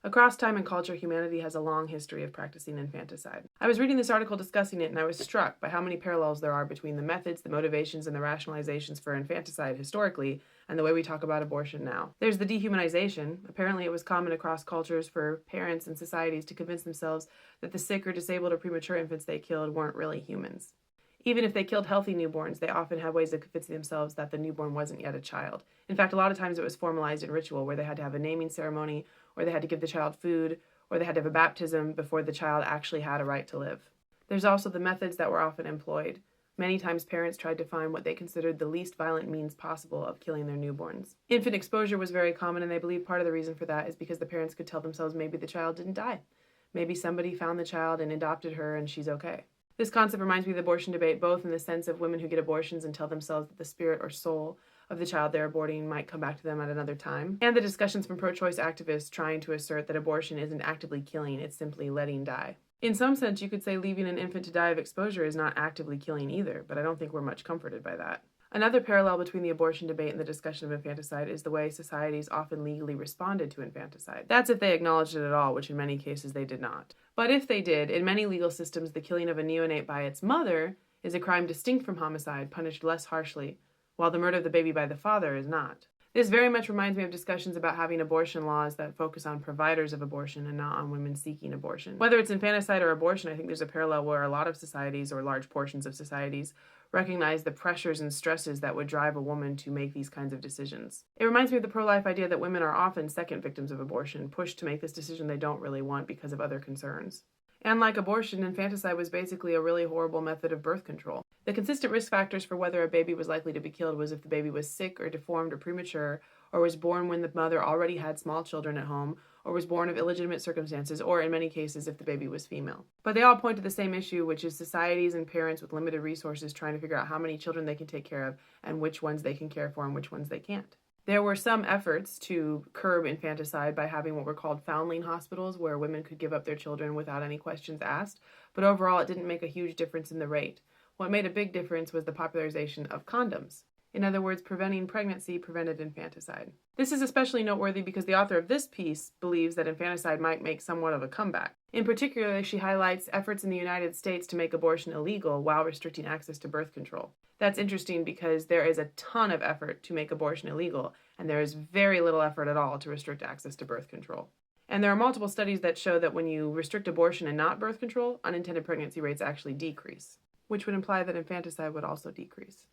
Across time and culture, humanity has a long history of practicing infanticide. I was reading this article discussing it, and I was struck by how many parallels there are between the methods, the motivations, and the rationalizations for infanticide historically and the way we talk about abortion now. There's the dehumanization. Apparently, it was common across cultures for parents and societies to convince themselves that the sick or disabled or premature infants they killed weren't really humans. Even if they killed healthy newborns, they often had ways of convincing themselves that the newborn wasn't yet a child. In fact, a lot of times it was formalized in ritual where they had to have a naming ceremony, or they had to give the child food, or they had to have a baptism before the child actually had a right to live. There's also the methods that were often employed. Many times parents tried to find what they considered the least violent means possible of killing their newborns. Infant exposure was very common, and they believe part of the reason for that is because the parents could tell themselves maybe the child didn't die. Maybe somebody found the child and adopted her and she's okay. This concept reminds me of the abortion debate, both in the sense of women who get abortions and tell themselves that the spirit or soul of the child they're aborting might come back to them at another time, and the discussions from pro-choice activists trying to assert that abortion isn't actively killing, it's simply letting die. In some sense, you could say leaving an infant to die of exposure is not actively killing either, but I don't think we're much comforted by that. Another parallel between the abortion debate and the discussion of infanticide is the way societies often legally responded to infanticide. That's if they acknowledged it at all, which in many cases they did not. But if they did, in many legal systems, the killing of a neonate by its mother is a crime distinct from homicide, punished less harshly, while the murder of the baby by the father is not. This very much reminds me of discussions about having abortion laws that focus on providers of abortion and not on women seeking abortion. Whether it's infanticide or abortion, I think there's a parallel where a lot of societies, or large portions of societies, recognize the pressures and stresses that would drive a woman to make these kinds of decisions. It reminds me of the pro-life idea that women are often second victims of abortion, pushed to make this decision they don't really want because of other concerns. And like abortion, infanticide was basically a really horrible method of birth control. The consistent risk factors for whether a baby was likely to be killed was if the baby was sick or deformed or premature, or was born when the mother already had small children at home, or was born of illegitimate circumstances, or in many cases if the baby was female. But they all point to the same issue, which is societies and parents with limited resources trying to figure out how many children they can take care of and which ones they can care for and which ones they can't. There were some efforts to curb infanticide by having what were called foundling hospitals, where women could give up their children without any questions asked, but overall it didn't make a huge difference in the rate. What made a big difference was the popularization of condoms. In other words, preventing pregnancy prevented infanticide. This is especially noteworthy because the author of this piece believes that infanticide might make somewhat of a comeback. In particular, she highlights efforts in the United States to make abortion illegal while restricting access to birth control. That's interesting because there is a ton of effort to make abortion illegal, and there is very little effort at all to restrict access to birth control. And there are multiple studies that show that when you restrict abortion and not birth control, unintended pregnancy rates actually decrease, which would imply that infanticide would also decrease.